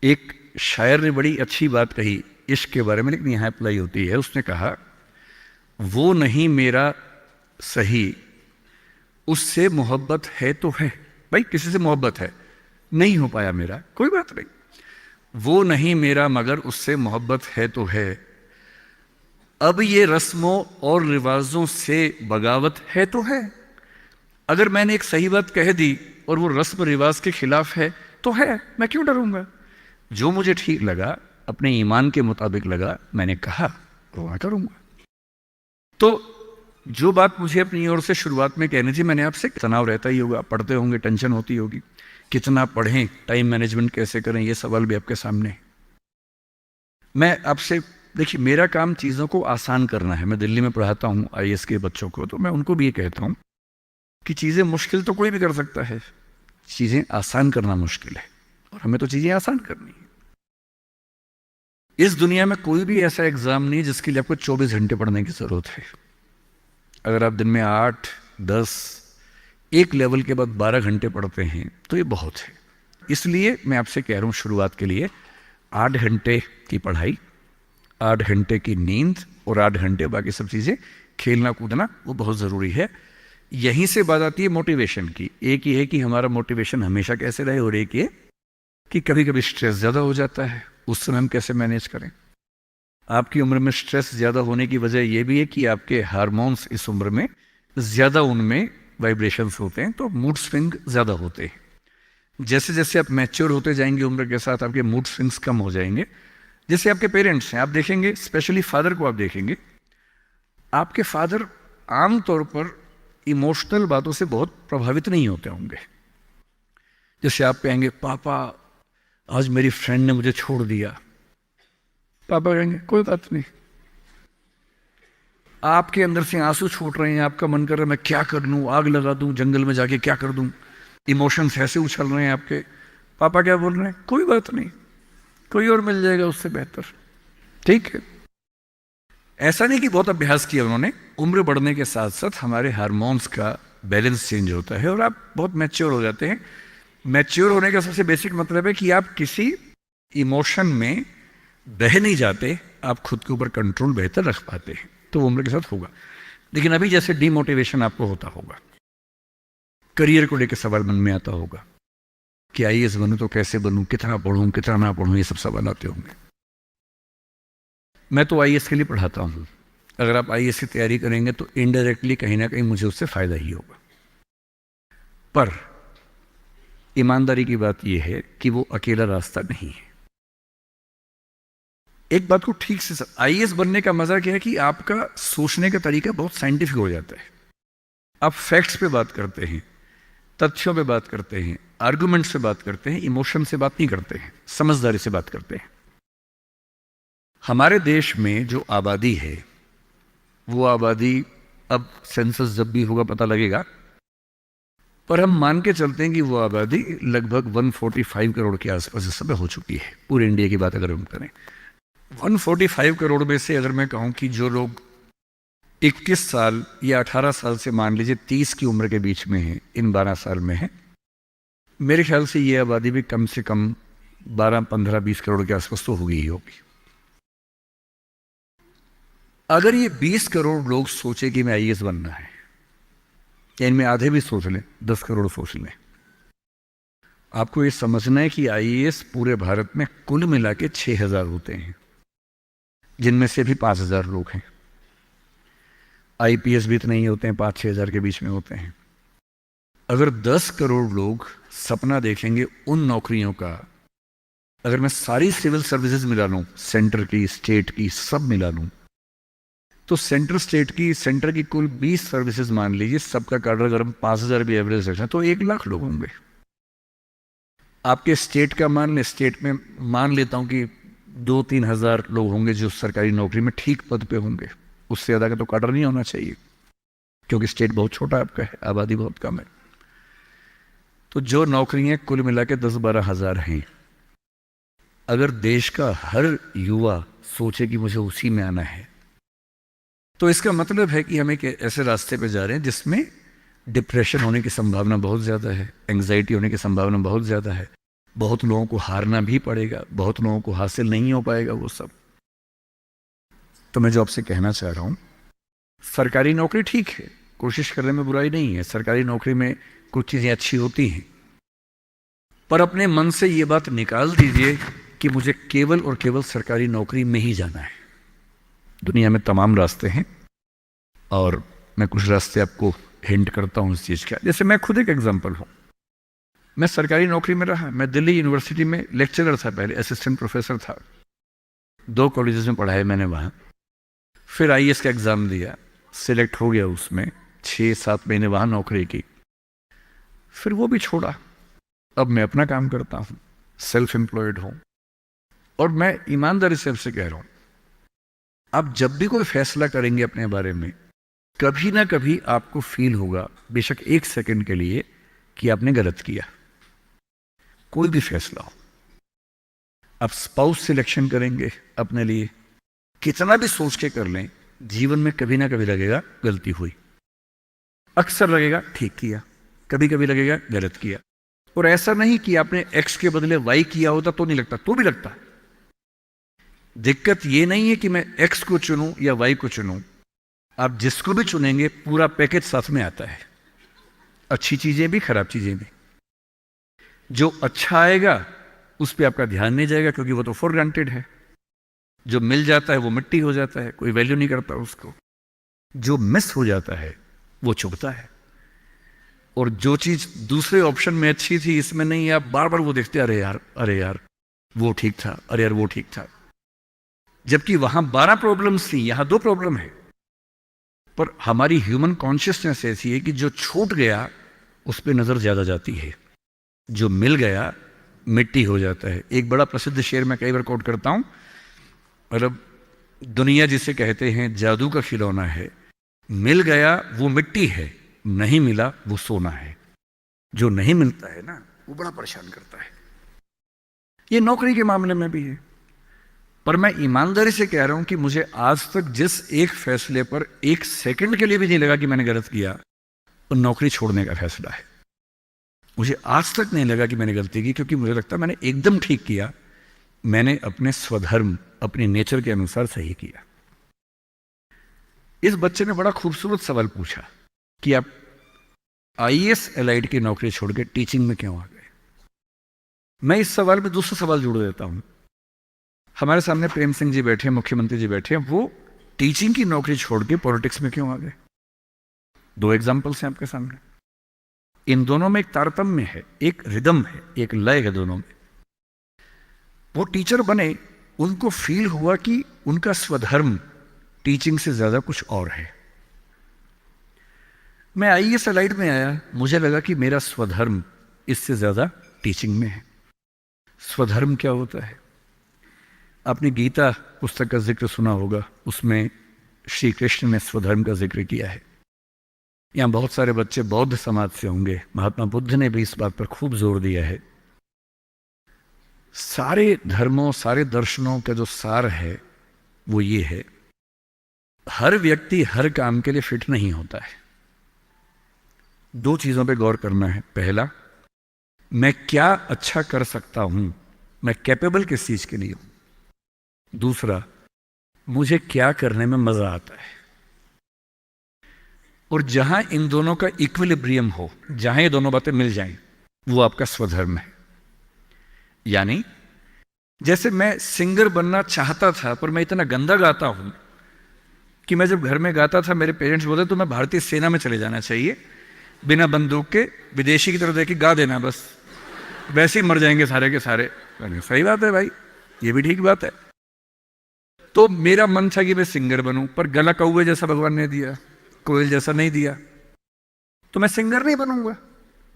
एक शायर ने बड़ी अच्छी बात कही इश्क के बारे में, लेकिन यहाँ अप्लाई होती है। उसने कहा, वो नहीं मेरा सही, उससे मोहब्बत है तो है। भाई किसी से मोहब्बत है, नहीं हो पाया मेरा, कोई बात नहीं। वो नहीं मेरा मगर उससे मोहब्बत है तो है। अब ये रस्मों और रिवाजों से बगावत है तो है। अगर मैंने एक सही बात कह दी और वो रस्म रिवाज के खिलाफ है तो है, मैं क्यों डरूंगा। जो मुझे ठीक लगा, अपने ईमान के मुताबिक लगा, मैंने कहा वो मैं करूंगा। तो जो बात मुझे अपनी ओर से शुरुआत में कहनी थी, मैंने आपसे, तनाव रहता ही होगा, पढ़ते होंगे, टेंशन होती होगी, कितना पढ़ें, टाइम मैनेजमेंट कैसे करें, ये सवाल भी आपके सामने। मैं आपसे, देखिए मेरा काम चीज़ों को आसान करना है। मैं दिल्ली में पढ़ाता हूँ आईएएस के बच्चों को, तो मैं उनको भी ये कहता हूँ कि चीज़ें मुश्किल तो कोई भी कर सकता है, चीज़ें आसान करना मुश्किल है, और हमें तो चीज़ें आसान करनी है। इस दुनिया में कोई भी ऐसा एग्ज़ाम नहीं जिसके लिए आपको 24 घंटे पढ़ने की ज़रूरत है। अगर आप दिन में 8, 10, एक लेवल के बाद 12 घंटे पढ़ते हैं तो ये बहुत है। इसलिए मैं आपसे कह रहा हूँ, शुरुआत के लिए 8 घंटे की पढ़ाई, 8 घंटे की नींद और 8 घंटे बाकी सब चीज़ें, खेलना कूदना, वो बहुत ज़रूरी है। यहीं से बात आती है मोटिवेशन की। एक ही है कि हमारा मोटिवेशन हमेशा कैसे रहे, और एक ये कि कभी कभी स्ट्रेस ज़्यादा हो जाता है, उस समय हम कैसे मैनेज करें। आपकी उम्र में स्ट्रेस ज़्यादा होने की वजह यह भी है कि आपके हार्मोन्स इस उम्र में ज़्यादा, उनमें वाइब्रेशंस होते हैं, तो मूड स्विंग ज़्यादा होते हैं। जैसे जैसे आप मैच्योर होते जाएंगे उम्र के साथ, आपके मूड स्विंग्स कम हो जाएंगे। जैसे आपके पेरेंट्स हैं, आप देखेंगे, स्पेशली फादर को आप देखेंगे, आपके फादर आमतौर पर इमोशनल बातों से बहुत प्रभावित नहीं होते होंगे। जैसे आप कहेंगे, पापा आज मेरी फ्रेंड ने मुझे छोड़ दिया, पापा कहेंगे कोई बात नहीं। आपके अंदर से आंसू छूट रहे हैं, आपका मन कर रहा है मैं क्या कर लूं, आग लगा दूं, जंगल में जाके क्या कर दूं, इमोशंस ऐसे उछल रहे हैं आपके। पापा क्या बोल रहे हैं, कोई बात नहीं, कोई और मिल जाएगा उससे बेहतर, ठीक है। ऐसा नहीं कि बहुत अभ्यास किया उन्होंने। उम्र बढ़ने के साथ साथ हमारे हार्मोन्स का बैलेंस चेंज होता है और आप बहुत मैच्योर हो जाते हैं। मैच्योर होने का सबसे बेसिक मतलब है कि आप किसी इमोशन में बह नहीं जाते, आप खुद के ऊपर कंट्रोल बेहतर रख पाते हैं। तो उम्र के साथ होगा। लेकिन अभी जैसे डिमोटिवेशन आपको होता होगा, करियर को लेकर सवाल मन में आता होगा कि आईएएस बनूं तो कैसे बनूं, कितना पढ़ूं, कितना ना पढ़ूं, ये सब सवाल आते होंगे। मैं तो आईएएस के लिए पढ़ाता हूं। अगर आप आईएएस की तैयारी करेंगे तो इनडायरेक्टली कहीं ना कहीं मुझे उससे फायदा ही होगा। पर ईमानदारी की बात यह है कि वो अकेला रास्ता नहीं है। एक बात को ठीक से, आईएएस बनने का मजा क्या है कि आपका सोचने का तरीका बहुत साइंटिफिक हो जाता है। आप फैक्ट्स पे बात करते हैं, तथ्यों पे बात करते हैं, आर्गुमेंट से बात करते हैं, इमोशन से बात नहीं करते हैं, समझदारी से बात करते हैं। हमारे देश में जो आबादी है, वो आबादी, अब सेंसस जब भी होगा पता लगेगा, पर हम मान के चलते हैं कि वो आबादी लगभग 145 करोड़ के आसपास इस समय हो चुकी है। पूरे इंडिया की बात अगर हम करें, 145 करोड़ में से अगर मैं कहूं कि जो लोग 21 साल या 18 साल से मान लीजिए 30 की उम्र के बीच में है, इन 12 साल में है, मेरे ख्याल से ये आबादी भी कम से कम 12, 15, 20 करोड़ के आसपास तो होगी ही होगी। अगर ये 20 करोड़ लोग सोचे कि मैं आईएएस बनना है, या इनमें आधे भी सोच लें, 10 करोड़ सोच लें, आपको ये समझना है कि आईएएस पूरे भारत में कुल मिला के 6000 होते हैं, जिनमें से भी 5000 लोग हैं। आईपीएस भी इतने ही होते हैं, 5-6 हजार के बीच में होते हैं। अगर 10 करोड़ लोग सपना देखेंगे उन नौकरियों का, अगर मैं सारी सिविल सर्विसेज मिला लूं, सेंटर की, स्टेट की, सब मिला लूं, तो सेंटर की कुल 20 सर्विसेज मान लीजिए, सबका कार्डर अगर हम 5000 भी एवरेज रखें तो 1 लाख लोग होंगे। आपके स्टेट का मान लें, स्टेट में मान लेता हूं कि 2-3 हजार लोग होंगे जो सरकारी नौकरी में ठीक पद पे होंगे। उससे ज़्यादा का तो कार्डर नहीं होना चाहिए, क्योंकि स्टेट बहुत छोटा आपका है, आबादी बहुत कम है। तो जो नौकरियां कुल मिला के 10-12 हजार हैं, अगर देश का हर युवा सोचे कि मुझे उसी में आना है, तो इसका मतलब है कि हम एक ऐसे रास्ते पे जा रहे हैं जिसमें डिप्रेशन होने की संभावना बहुत ज़्यादा है, एंग्जाइटी होने की संभावना बहुत ज़्यादा है, बहुत लोगों को हारना भी पड़ेगा, बहुत लोगों को हासिल नहीं हो पाएगा वो सब। तो मैं जो आपसे कहना चाह रहा हूं, सरकारी नौकरी ठीक है, कोशिश करने में बुराई नहीं है, सरकारी नौकरी में कुछ चीजें अच्छी होती हैं, पर अपने मन से ये बात निकाल दीजिए कि मुझे केवल और केवल सरकारी नौकरी में ही जाना है। दुनिया में तमाम रास्ते हैं और मैं कुछ रास्ते आपको हिंट करता हूं इस चीज का। जैसे मैं खुद एक एग्जांपल हूं, मैं सरकारी नौकरी में रहा, मैं दिल्ली यूनिवर्सिटी में लेक्चरर था, पहले असिस्टेंट प्रोफेसर था, 2 कॉलेजेस में पढ़ाया मैंने वहां। फिर आईएएस का एग्जाम दिया, सिलेक्ट हो गया, उसमें 6-7 महीने वहां नौकरी की, फिर वो भी छोड़ा। अब मैं अपना काम करता हूं, सेल्फ एम्प्लॉयड हूं। और मैं ईमानदारी से आपसे कह रहा हूं, आप जब भी कोई फैसला करेंगे अपने बारे में, कभी ना कभी आपको फील होगा, बेशक 1 सेकंड के लिए, कि आपने गलत किया। कोई भी फैसला हो, आप स्पाउस सिलेक्शन करेंगे अपने लिए, कितना भी सोच के कर लें, जीवन में कभी ना कभी लगेगा गलती हुई, अक्सर लगेगा ठीक किया, कभी कभी लगेगा गलत किया। और ऐसा नहीं कि आपने एक्स के बदले वाई किया होता तो नहीं लगता, तो भी लगता। दिक्कत ये नहीं है कि मैं एक्स को चुनूं या वाई को चुनूं, आप जिसको भी चुनेंगे पूरा पैकेज साथ में आता है, अच्छी चीजें भी खराब चीजें भी। जो अच्छा आएगा उस पर आपका ध्यान नहीं जाएगा, क्योंकि वो तो फॉर ग्रांटेड है। जो मिल जाता है वो मिट्टी हो जाता है, कोई वैल्यू नहीं करता उसको। जो मिस हो जाता है वो चुभता है। और जो चीज दूसरे ऑप्शन में अच्छी थी, इसमें नहीं, आप बार बार वो देखते, अरे यार, अरे यार वो ठीक था, अरे यार वो ठीक था। जबकि वहां 12 प्रॉब्लम्स थी, यहां 2 प्रॉब्लम है। पर हमारी ह्यूमन कॉन्शियसनेस ऐसी है कि जो छूट गया उस पर नजर ज्यादा जाती है, जो मिल गया मिट्टी हो जाता है। एक बड़ा प्रसिद्ध शेर मैं कई बार कोट करता हूं, मतलब दुनिया जिसे कहते हैं जादू का खिलौना है, मिल गया वो मिट्टी है, नहीं मिला वो सोना है। जो नहीं मिलता है ना, वो बड़ा परेशान करता है। ये नौकरी के मामले में भी है। पर मैं ईमानदारी से कह रहा हूं कि मुझे आज तक जिस एक फैसले पर 1 सेकंड के लिए भी नहीं लगा कि मैंने गलत किया, वो नौकरी छोड़ने का फैसला है। मुझे आज तक नहीं लगा कि मैंने गलती की, क्योंकि मुझे लगता मैंने एकदम ठीक किया। मैंने अपने स्वधर्म, अपने नेचर के अनुसार सही किया। इस बच्चे ने बड़ा खूबसूरत सवाल पूछा कि आप आईएएस एलाइड की नौकरी छोड़ के टीचिंग में क्यों आ गए। मैं इस सवाल में दूसरा सवाल जोड़ देता हूं। हमारे सामने प्रेम सिंह जी बैठे, मुख्यमंत्री जी बैठे, वो टीचिंग की नौकरी छोड़ के पॉलिटिक्स में क्यों आ गए। 2 एग्जाम्पल्स हैं आपके सामने। इन दोनों में एक तारतम्य है, एक रिदम है, एक लय है दोनों में। वो टीचर बने, उनको फील हुआ कि उनका स्वधर्म टीचिंग से ज्यादा कुछ और है। मैं आईएएस एलाइड में आया, मुझे लगा कि मेरा स्वधर्म इससे ज्यादा टीचिंग में है। स्वधर्म क्या होता है? आपने गीता पुस्तक का जिक्र सुना होगा, उसमें श्री कृष्ण ने स्वधर्म का जिक्र किया है। यहां बहुत सारे बच्चे बौद्ध समाज से होंगे, महात्मा बुद्ध ने भी इस बात पर खूब जोर दिया है। सारे धर्मों, सारे दर्शनों का जो सार है वो ये है, हर व्यक्ति हर काम के लिए फिट नहीं होता है। 2 चीजों पे गौर करना है। पहला, मैं क्या अच्छा कर सकता हूं, मैं कैपेबल किस चीज के लिए हूं। दूसरा, मुझे क्या करने में मजा आता है। और जहां इन दोनों का इक्विलिब्रियम हो, जहां ये दोनों बातें मिल जाएं, वो आपका स्वधर्म है। यानी जैसे मैं सिंगर बनना चाहता था, पर मैं इतना गंदा गाता हूं कि मैं जब घर में गाता था, मेरे पेरेंट्स बोले तो मैं भारतीय सेना में चले जाना चाहिए, बिना बंदूक के विदेशी की तरफ देख के गा देना, बस वैसे ही मर जाएंगे सारे के सारे। सही बात है भाई, ये भी ठीक बात है। तो मेरा मन था कि मैं सिंगर बनूं, पर गला कौवे जैसा भगवान ने दिया, कोयल जैसा नहीं दिया, तो मैं सिंगर नहीं बनूंगा।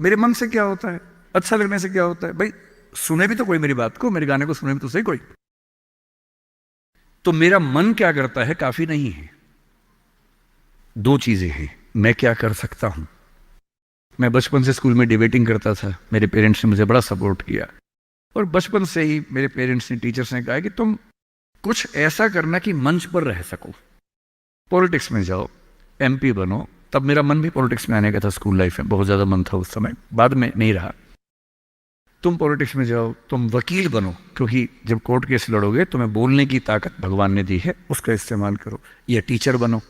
मेरे मन से क्या होता है, अच्छा लगने से क्या होता है भाई, सुने भी तो कोई मेरी बात को, मेरे गाने को सुने भी तो सही कोई। तो मेरा मन क्या करता है काफी नहीं है। 2 चीजें हैं, मैं क्या कर सकता हूं। मैं बचपन से स्कूल में डिबेटिंग करता था, मेरे पेरेंट्स ने मुझे बड़ा सपोर्ट किया, और बचपन से ही मेरे पेरेंट्स ने, टीचर्स ने कहा कि तुम कुछ ऐसा करना कि मंच पर रह सको, पॉलिटिक्स में जाओ, एमपी बनो। तब मेरा मन भी पॉलिटिक्स में आने का था, स्कूल लाइफ में बहुत ज्यादा मन था उस समय, बाद में नहीं रहा। तुम पॉलिटिक्स में जाओ, तुम वकील बनो, क्योंकि जब कोर्ट केस लड़ोगे तुम्हें बोलने की ताकत भगवान ने दी है, उसका इस्तेमाल करो। या टीचर बनो।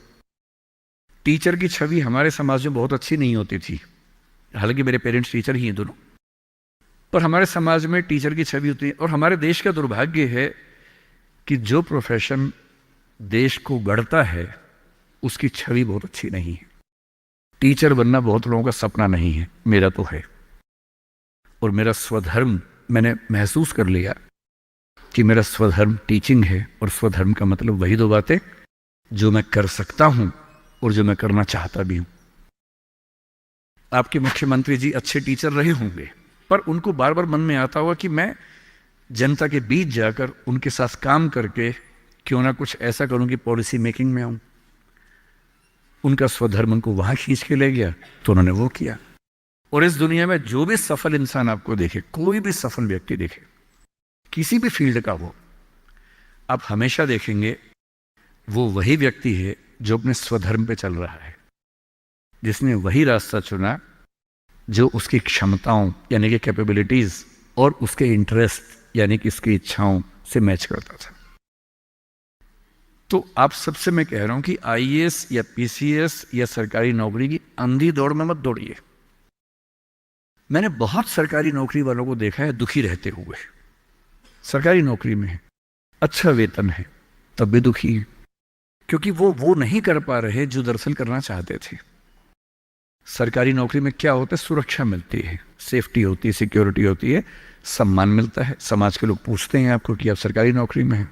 टीचर की छवि हमारे समाज में बहुत अच्छी नहीं होती थी, हालांकि मेरे पेरेंट्स टीचर ही हैं दोनों, पर हमारे समाज में टीचर की छवि होती है। और हमारे देश का दुर्भाग्य है कि जो प्रोफेशन देश को गढ़ता है उसकी छवि बहुत अच्छी नहीं है। टीचर बनना बहुत लोगों का सपना नहीं है, मेरा तो है। और मेरा स्वधर्म, मैंने महसूस कर लिया कि मेरा स्वधर्म टीचिंग है। और स्वधर्म का मतलब वही दो बातें जो मैं कर सकता हूं और जो मैं करना चाहता भी हूं। आपके मुख्यमंत्री जी अच्छे टीचर रहे होंगे, पर उनको बार बार मन में आता होगा कि मैं जनता के बीच जाकर उनके साथ काम करके क्यों ना कुछ ऐसा करूं कि पॉलिसी मेकिंग में आऊं। उनका स्वधर्म उनको वहां खींच के ले गया, तो उन्होंने वो किया। और इस दुनिया में जो भी सफल इंसान आपको देखे, कोई भी सफल व्यक्ति देखे, किसी भी फील्ड का हो, आप हमेशा देखेंगे वो वही व्यक्ति है जो अपने स्वधर्म पे चल रहा है, जिसने वही रास्ता चुना जो उसकी क्षमताओं यानी कि कैपेबिलिटीज और उसके इंटरेस्ट यानी कि उसकी इच्छाओं से मैच करता था। तो आप सबसे मैं कह रहा हूं कि आईएएस या पीसीएस या सरकारी नौकरी की अंधी दौड़ में मत दौड़िए। मैंने बहुत सरकारी नौकरी वालों को देखा है दुखी रहते हुए। सरकारी नौकरी में है, अच्छा वेतन है, तब भी दुखी है, क्योंकि वो नहीं कर पा रहे जो दरअसल करना चाहते थे। सरकारी नौकरी में क्या होता है? सुरक्षा मिलती है, सेफ्टी होती है, सिक्योरिटी होती है, सम्मान मिलता है, समाज के लोग पूछते हैं आपको कि आप सरकारी नौकरी में हैं।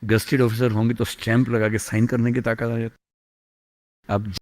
गस्टेड ऑफिसर होंगे तो स्टैंप लगा के साइन करने की ताकत आ जाती है। आप